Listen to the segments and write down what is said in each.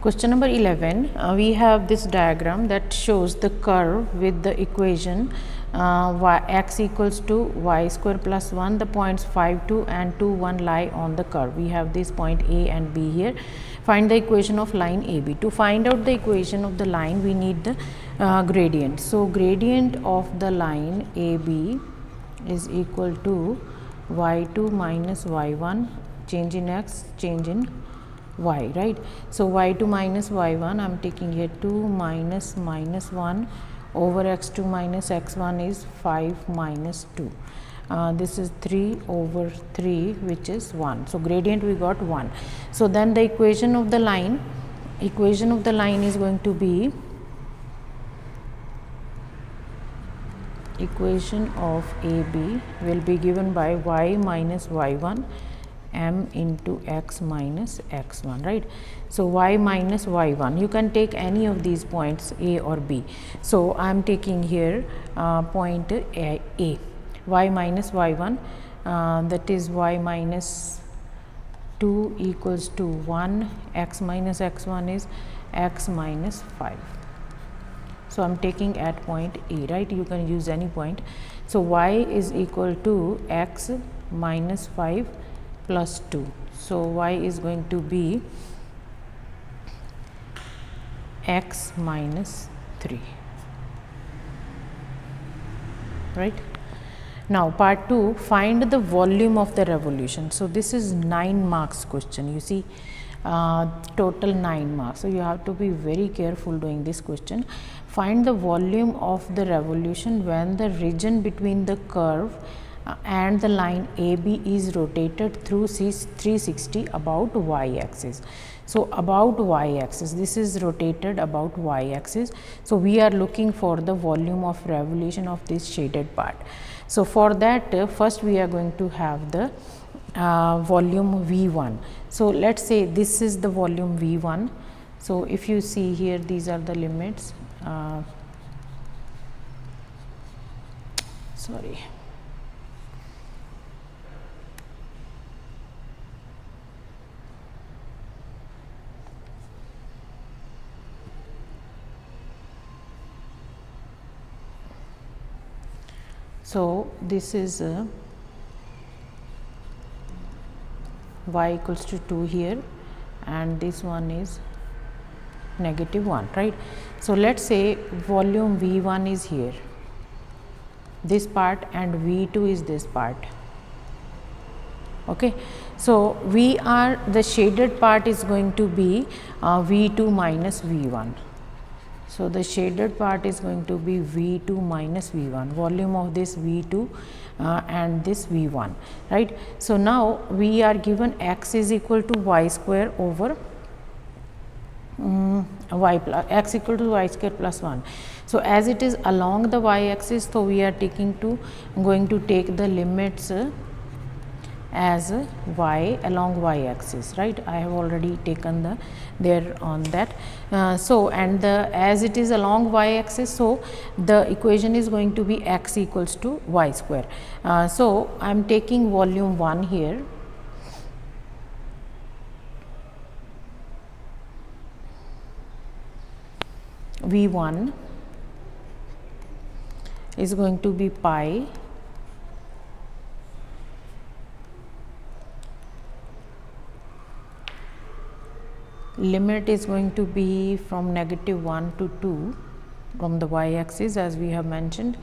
Question number 11, we have this diagram that shows the curve with the equation x equals to y square plus 1. The points 5, 2 and 2, 1 lie on the curve. We have this point A and B here. Find the equation of line AB. To find out the equation of the line, we need the gradient. So, gradient of the line AB is equal to y2 minus y1, change in x, change in y, right. So, y2 minus y1, I am taking here 2 minus minus 1 over x2 minus x1 is 5 minus 2. This is 3 over 3, which is 1. So, gradient we got 1. So, then the equation of the line is going to be equation of AB will be given by y minus y1 m into x minus x1, right. So, y minus y1, you can take any of these points A or B. So, I am taking here point A, y minus y1, that is y minus 2 equals to 1, x minus x1 is x minus 5. So, I am taking at point A, right, you can use any point. So, y is equal to x minus 5 plus 2. So, y is going to be x minus 3, right. Now, part 2, find the volume of the revolution. So, this is 9 marks question, you see, total 9 marks. So, you have to be very careful doing this question. Find the volume of the revolution when the region between the curve and the line AB is rotated through 360 about y axis. So, about y axis, this is rotated about y axis. So, we are looking for the volume of revolution of this shaded part. So, for that first we are going to have the volume V1. So, let us say this is the volume V1. So, if you see here, these are the limits, sorry. So, this is y equals to 2 here and this one is negative 1, right. So, let us say volume V1 is here, this part, and V2 is this part. Okay. So, the shaded part is going to be V2 minus V1. So, the shaded part is going to be V2 minus V1, volume of this V2 and this V1, right. So, now we are given x is equal to y square over y plus x equal to y square plus 1. So, as it is along the y axis, so we are going to take the limits as y along y axis, right. I have already taken there on that. So, and as it is along y axis, so the equation is going to be x equals to y square. So, I am taking volume 1 here. V1 is going to be pi limit is going to be from negative 1 to 2 from the y axis, as we have mentioned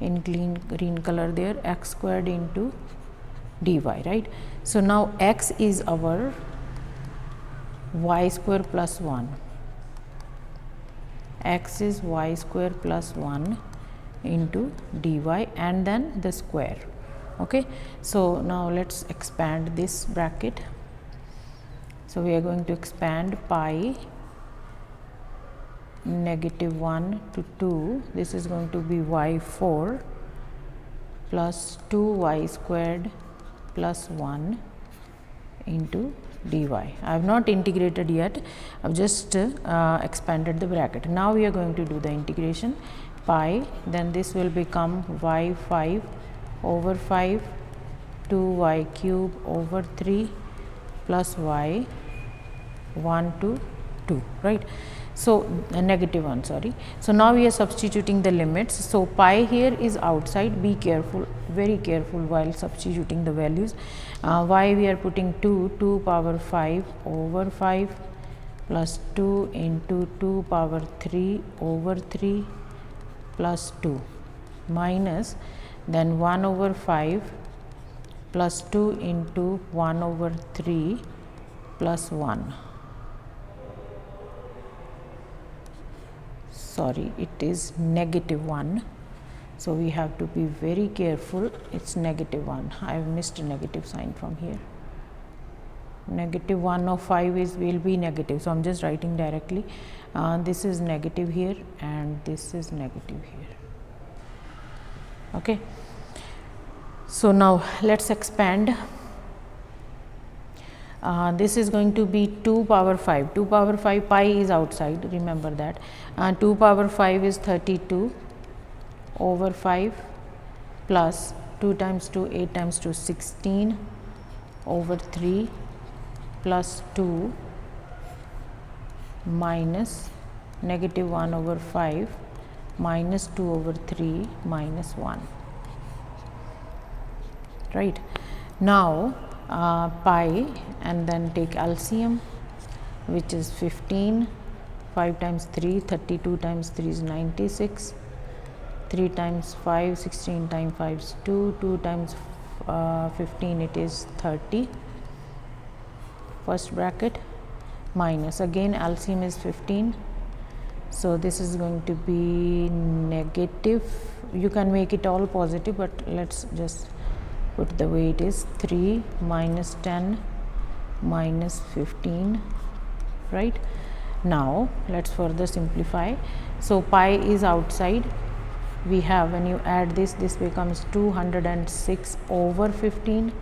in green color there, x squared into dy, right. So, now x is our y square plus 1, x is y square plus 1 into dy and then the square. Okay. So, now let us expand this bracket. So, we are going to expand pi negative 1 to 2, this is going to be y4 plus 2y squared plus 1 into dy. I have not integrated yet, I have just expanded the bracket. Now, we are going to do the integration pi, then this will become y5 over 5 2y cube over 3 plus y 1 to 2, right. So negative 1, sorry. So now we are substituting the limits. So pi here is outside. Be careful, very careful while substituting the values. Y we are putting 2 power 5 over 5 plus 2 into 2 power 3 over 3 plus 2 minus then 1 over 5 plus 2 into 1 over 3 plus 1. Sorry, it is negative 1. So we have to be very careful. It's negative 1. I have missed a negative sign from here. Negative 1 of 5 will be negative. So I'm just writing directly. This is negative here and this is negative here. Okay. So now let's expand. This is going to be 2 power 5. 2 power 5, pi is outside, remember that. 2 power 5 is 32 over 5 plus 2 times 2, 8 times 2, 16 over 3 plus 2 minus negative 1 over 5 minus 2 over 3 minus 1. Right. Now pi and then take LCM, which is 15, 5 times 3, 32 times 3 is 96, 3 times 5, 16 times 5 is 2, 2 times 15 it is 30, first bracket, minus again LCM is 15. So this is going to be negative, you can make it all positive, but let's just put the way it is, 3 minus 10 minus 15, right. Now let's further simplify. So pi is outside. We have, when you add this becomes 206 over 15.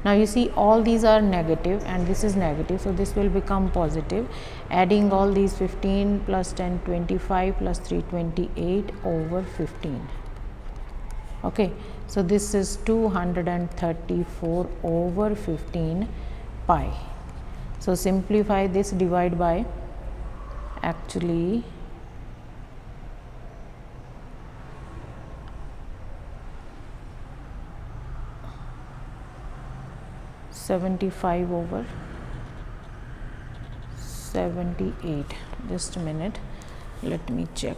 Now you see all these are negative and this is negative, so this will become positive. Adding all these, 15 plus 10, 25 plus 3, 28 over 15. Okay, so this is 234 over 15 pi. So simplify this, divide by actually 75 over 78. Just a minute, let me check.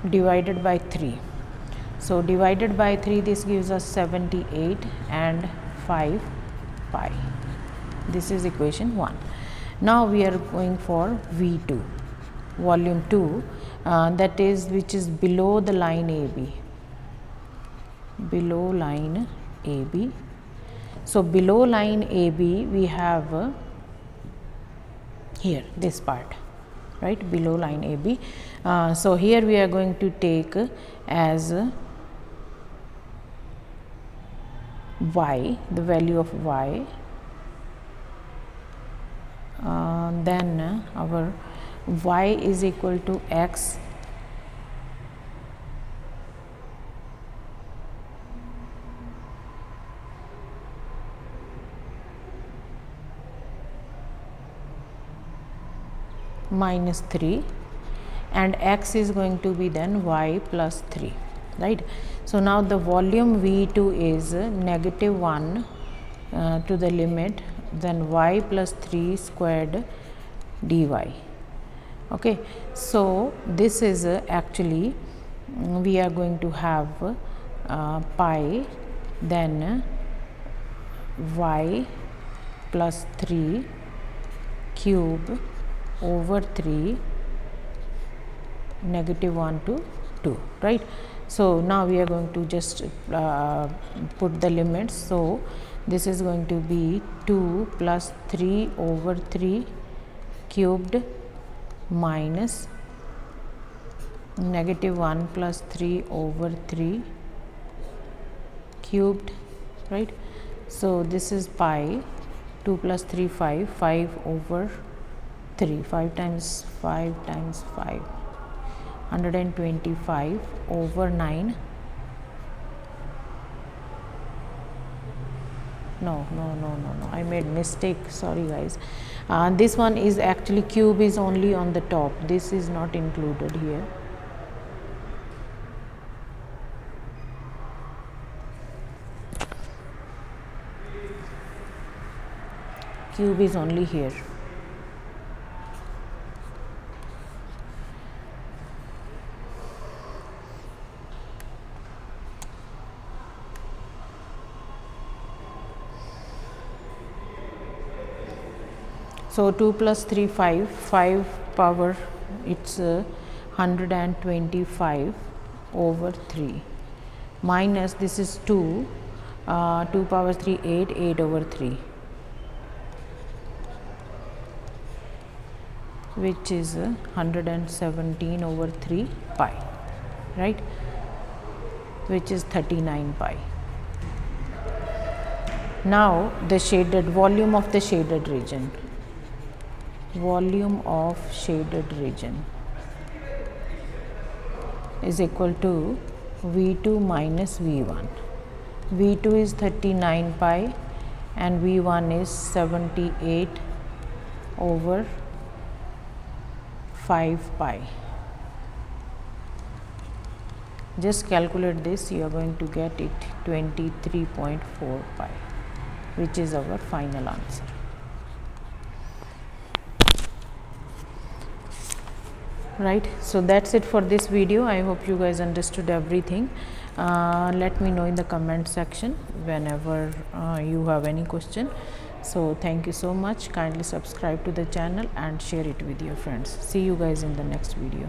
Divided by 3. So divided by 3, this gives us 78 and 5 pi. This is equation 1. Now we are going for V2, volume 2, that is which is below the line AB. Below line AB. So below line AB we have here this part, right, below line AB. So here we are going to take as y, the value of y, then our y is equal to x minus 3 and x is going to be then y plus 3, right. So now the volume V2 is negative 1 to the limit, then y plus 3 squared dy. Okay, so this is actually we are going to have pi, then y plus 3 cube over 3 negative 1 to 2, right. So now we are going to just put the limits. So this is going to be 2 plus 3 over 3 cubed minus negative 1 plus 3 over 3 cubed, right. So this is pi, 2 plus 3 5 over 3, 5 times 5 times 5, 125 over 9 no, I made mistake, sorry guys. This one is actually cube is only on the top, this is not included here. Cube is only here. So 2 plus 3 5 power it's 125 over 3 minus this is 2 2 power 3 8 over 3 which is 117 over 3 pi, right, which is 39 pi. Now the shaded volume of the shaded region, volume of shaded region is equal to V2 minus V1. V2 is 39 pi and V1 is 78 over 5 pi. Just calculate this, you are going to get it 23.4 pi, which is our final answer. Right, so that's it for this video. I hope you guys understood everything. Let me know in the comment section whenever you have any question. So thank you so much. Kindly subscribe to the channel and share it with your friends. See you guys in the next video.